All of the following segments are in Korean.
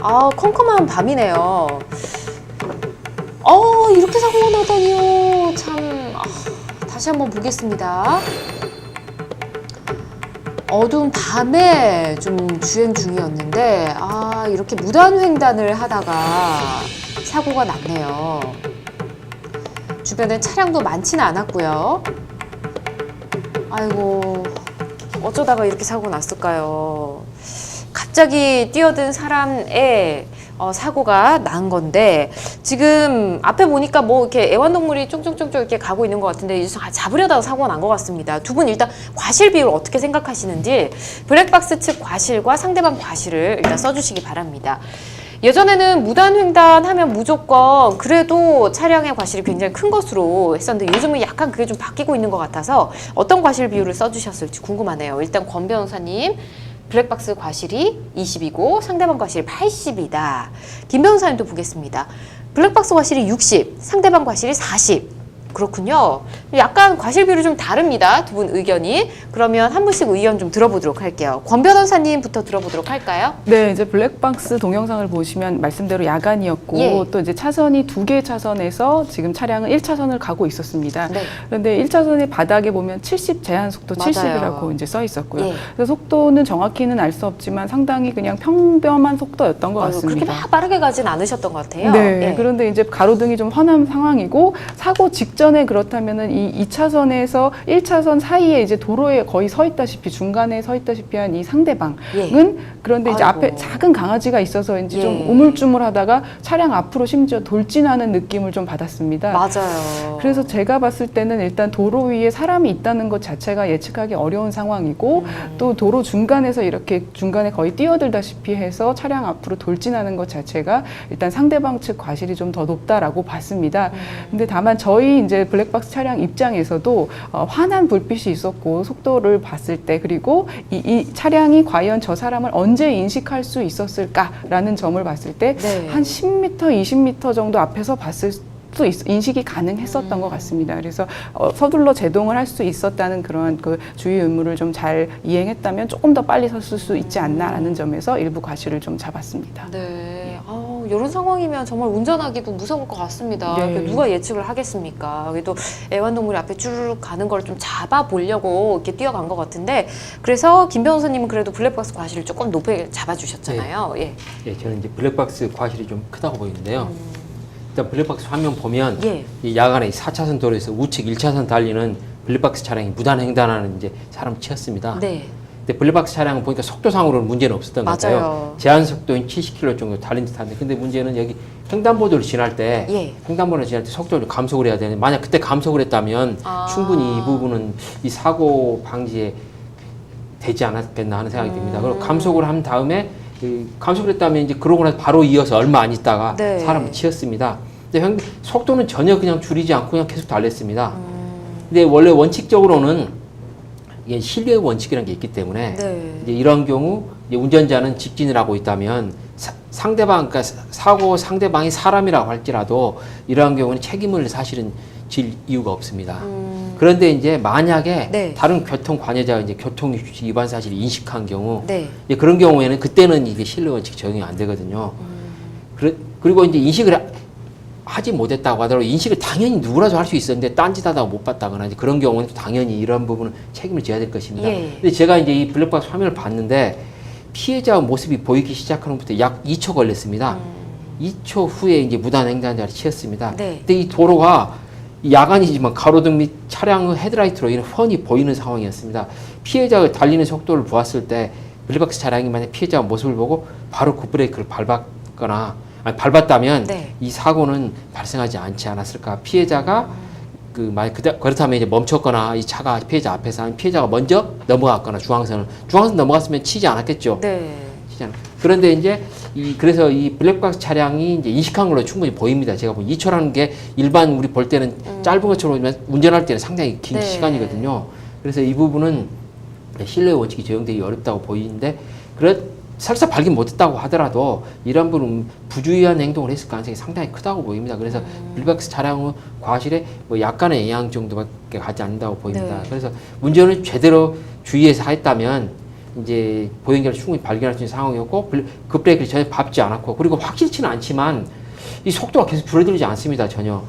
아, 컴컴한 밤이네요. 이렇게 사고가 나다니요. 참, 다시 한번 보겠습니다. 어두운 밤에 좀 주행 중이었는데, 이렇게 무단횡단을 하다가 사고가 났네요. 주변에 차량도 많지는 않았고요. 아이고, 어쩌다가 이렇게 사고가 났을까요? 갑자기 뛰어든 사람의 사고가 난 건데, 지금 앞에 보니까 뭐 이렇게 애완동물이 쫑쫑쫑쫑 이렇게 가고 있는 것 같은데, 잡으려다가 사고가 난 것 같습니다. 두 분 일단 과실 비율 어떻게 생각하시는지 블랙박스 측 과실과 상대방 과실을 일단 써주시기 바랍니다. 예전에는 무단횡단 하면 무조건 그래도 차량의 과실이 굉장히 큰 것으로 했었는데, 요즘은 약간 그게 좀 바뀌고 있는 것 같아서 어떤 과실 비율을 써주셨을지 궁금하네요. 일단 권 변호사님, 블랙박스 과실이 20이고 상대방 과실이 80이다. 김 변호사님도 보겠습니다. 블랙박스 과실이 60, 상대방 과실이 40. 그렇군요. 약간 과실 비율이 좀 다릅니다. 두 분 의견이. 그러면 한 분씩 의견 좀 들어보도록 할게요. 권 변호사님부터 들어보도록 할까요? 네, 이제 블랙박스 동영상을 보시면 말씀대로 야간이었고, 예. 또 이제 차선이 2개 차선에서 지금 차량은 1차선을 가고 있었습니다. 네. 그런데 1차선의 바닥에 보면 70 제한 속도 맞아요. 70이라고 이제 써 있었고요. 예. 그래서 속도는 정확히는 알 수 없지만 상당히 그냥 평범한 속도였던 것 같습니다. 그렇게 막 빠르게 가진 않으셨던 것 같아요. 네, 예. 그런데 이제 가로등이 좀 훤한 상황이고, 사고 직전에 그렇다면은 이 2차선에서 1차선 사이에 이제 도로에 거의 서 있다시피, 중간에 서 있다시피 한 이 상대방은, 예. 그런데 이제 아이고. 앞에 작은 강아지가 있어서인지 예. 좀 우물쭈물하다가 차량 앞으로 심지어 돌진하는 느낌을 좀 받았습니다. 맞아요. 그래서 제가 봤을 때는 일단 도로 위에 사람이 있다는 것 자체가 예측하기 어려운 상황이고, 또 도로 중간에서 이렇게 중간에 거의 뛰어들다시피 해서 차량 앞으로 돌진하는 것 자체가 일단 상대방 측 과실이 좀 더 높다라고 봤습니다. 근데 다만 저희 이제 블랙박스 차량 입장에서도 환한 불빛이 있었고, 속도를 봤을 때, 그리고 이 차량이 과연 저 사람을 언제 인식할 수 있었을까라는 점을 봤을 때 한 10m, 20m 정도 앞에서 봤을 수 인식이 가능했었던 것 같습니다. 그래서 서둘러 제동을 할 수 있었다는 그런 그 주의 의무를 좀 잘 이행했다면 조금 더 빨리 섰을 수 있지 않나라는 점에서 일부 과실을 좀 잡았습니다. 네. 이런 상황이면 정말 운전하기도 무서울 것 같습니다. 네. 누가 예측을 하겠습니까? 그래도 애완동물이 앞에 쭉 가는 걸 좀 잡아보려고 이렇게 뛰어간 것 같은데, 그래서 김 변호사님은 그래도 블랙박스 과실을 조금 높게 잡아주셨잖아요. 예. 예, 저는 이제 블랙박스 과실이 좀 크다고 보이는데요. 일단 블랙박스 화면 보면 예. 이 야간에 4차선 도로에서 우측 1차선 달리는 블랙박스 차량이 무단횡단하는 이제 사람 치였습니다. 네. 근데 블랙박스 차량은 보니까 속도상으로는 문제는 없었던 것 맞아요. 같아요. 제한 속도인 70km 정도 달린 듯한데, 근데 문제는 여기 횡단보도를 지날 때, 예. 횡단보도를 지날 때 속도를 감속을 해야 되는데, 만약 그때 감속을 했다면 충분히 이 부분은 이 사고 방지에 되지 않았겠나 하는 생각이 듭니다. 그리고 감속을 한 다음에 감속을 했다면 이제 그러고 나서 바로 이어서 얼마 안 있다가 네. 사람을 치였습니다. 근데 속도는 전혀 그냥 줄이지 않고 그냥 계속 달렸습니다. 근데 원래 원칙적으로는 이게 신뢰의 원칙이라는 게 있기 때문에 네. 이제 이런 경우 이제 운전자는 직진을 하고 있다면 상대방, 그러니까 사고 상대방이 사람이라고 할지라도 이러한 경우는 책임을 사실은 질 이유가 없습니다. 그런데 이제 만약에 네. 다른 교통 관여자가 이제 교통규칙 위반 사실을 인식한 경우, 네. 이제 그런 경우에는 그때는 이게 신뢰 원칙 적용이 안 되거든요. 그리고 이제 인식을 하지 못했다고 하더라도 인식을 당연히 누구라도 할 수 있었는데 딴짓하다가 못 봤다거나 이제 그런 경우는 당연히 이런 부분은 책임을 져야 될 것입니다. 예. 근데 제가 이제 이 블랙박스 화면을 봤는데 피해자 모습이 보이기 시작하는 부터 약 2초 걸렸습니다. 2초 후에 이제 무단횡단자를 치였습니다. 네. 근데 이 도로가 야간이지만 가로등 및 차량의 헤드라이트로 인해 훤히 보이는 상황이었습니다. 피해자가 달리는 속도를 보았을 때 블랙박스 차량이 만약 피해자 모습을 보고 바로 굿브레이크를 밟았다면 네. 이 사고는 발생하지 않지 않았을까. 피해자가 그렇다면 이제 멈췄거나 이 차가 피해자 앞에서 한 피해자가 먼저 넘어갔거나 중앙선 넘어갔으면 치지 않았겠죠. 네. 그런데 이제 그래서 이 블랙박스 차량이 이제 인식한 걸로 충분히 보입니다. 제가 보면 2초라는 게 일반 우리 볼 때는 짧은 것처럼 보이지만 운전할 때는 상당히 긴 네. 시간이거든요. 그래서 이 부분은 신뢰 원칙이 적용되기 어렵다고 보이는데, 설사 발견 못했다고 하더라도 이런 분은 부주의한 행동을 했을 가능성이 상당히 크다고 보입니다. 그래서 블랙박스 차량의 과실에 뭐 약간의 영향 정도밖에 가지 않는다고 보입니다. 네. 그래서 운전을 제대로 주의해서 했다면 이제 보행자를 충분히 발견할 수 있는 상황이었고 급브레이크를 전혀 밟지 않았고 그리고 확실치는 않지만 이 속도가 계속 줄어들지 않습니다 전혀.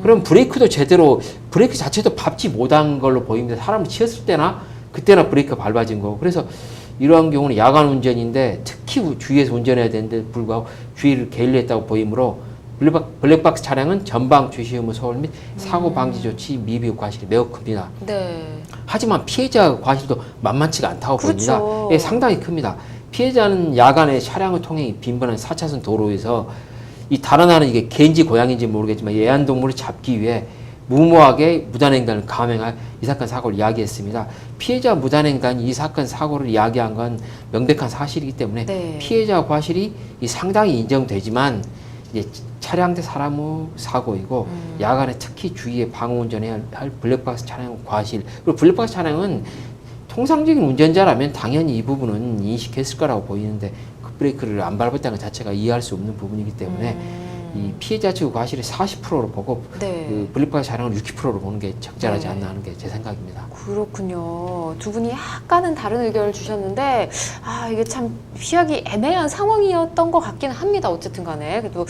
그럼 브레이크도 제대로 브레이크 자체도 밟지 못한 걸로 보입니다. 사람을 치였을 때나 그때나 브레이크가 밟아진 거고 그래서 이러한 경우는 야간 운전인데 특히 주의해서 운전해야 되는데 불구하고 주의를 게을리했다고 보이므로 블랙박스 차량은 전방 주시 의무 소홀 및 사고 방지 조치 미비의 과실이 매우 큽니다. 네. 하지만 피해자 과실도 만만치가 않다고 그렇죠. 보입니다. 예, 상당히 큽니다. 피해자는 야간에 차량의 통행이 빈번한 4차선 도로에서 이 달아나는 이게 개인지 고양인지 모르겠지만 애완동물을 잡기 위해 무모하게 무단횡단을 감행할 이 사건 사고를 이야기했습니다. 피해자 무단횡단이 이 사건 사고를 이야기한 건 명백한 사실이기 때문에 네. 피해자 과실이 상당히 인정되지만 이제 차량 대 사람의 사고이고 야간에 특히 주의해 방어 운전해야 할 블랙박스 차량 과실 그리고 블랙박스 차량은 통상적인 운전자라면 당연히 이 부분은 인식했을 거라고 보이는데 급브레이크를 안 밟았다는 것 자체가 이해할 수 없는 부분이기 때문에 이 피해자 측의 과실을 40%로 보고 네. 그 블랙박스 차량을 60%로 보는 게 적절하지 네. 않나 하는 게 제 생각입니다. 그렇군요. 두 분이 약간은 다른 의견을 주셨는데 아 이게 참 피하기 애매한 상황이었던 것 같기는 합니다. 어쨌든 간에 그래도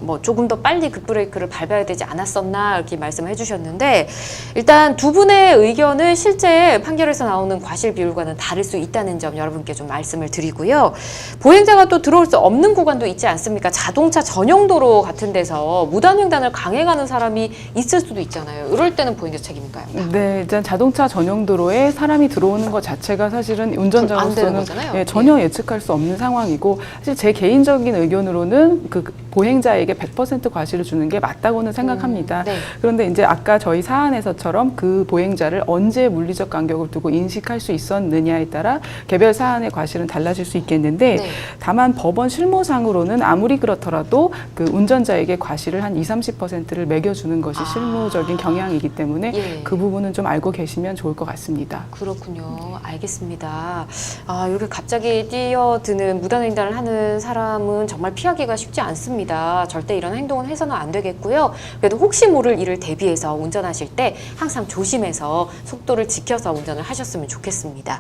뭐 조금 더 빨리 급브레이크를 밟아야 되지 않았었나 이렇게 말씀을 해주셨는데 일단 두 분의 의견은 실제 판결에서 나오는 과실 비율과는 다를 수 있다는 점 여러분께 좀 말씀을 드리고요. 보행자가 또 들어올 수 없는 구간도 있지 않습니까? 자동차 전용 도로 같은 데서 무단횡단을 강행하는 사람이 있을 수도 있잖아요. 이럴 때는 보행자 책임일까요? 네, 일단 자동차 전용 도로에 사람이 들어오는 것 자체가 사실은 안 되는 운전자로서는 거잖아요. 예, 전혀 예측할 수 없는 상황이고 사실 제 개인적인 의견으로는 그 보행자에게 100% 과실을 주는 게 맞다고는 생각합니다. 네. 그런데 이제 아까 저희 사안에서처럼 그 보행자를 언제 물리적 간격을 두고 인식할 수 있었느냐에 따라 개별 사안의 과실은 달라질 수 있겠는데 네. 다만 법원 실무상으로는 아무리 그렇더라도 그 운전자에게 과실을 한 20-30%를 매겨주는 것이 실무적인 경향이기 때문에 예. 그 부분은 좀 알고 계시면 좋을 것 같습니다. 그렇군요. 알겠습니다. 아, 이렇게 갑자기 뛰어드는 무단횡단을 하는 사람은 정말 피하기가 쉽지 않습니다. 절대 이런 행동은 해서는 안 되겠고요. 그래도 혹시 모를 일을 대비해서 운전하실 때 항상 조심해서 속도를 지켜서 운전을 하셨으면 좋겠습니다.